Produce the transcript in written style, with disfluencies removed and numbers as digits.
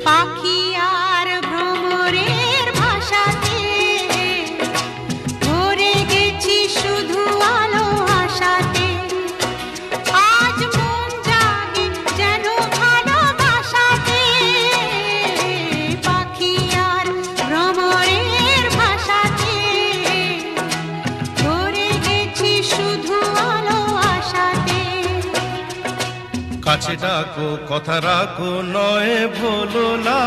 পাখি আর ভ্রমরের ভাষাতে ভরে গেছি শুধু আলো আশাতে। আজ মন জাগে যেন ভালোবাসাতে, পাখি আর ভ্রমরের ভাষাতে ভরে গেছি শুধু আলো আশাতে। কাছে ডাকো কথা রাখো নয় ভোলো না,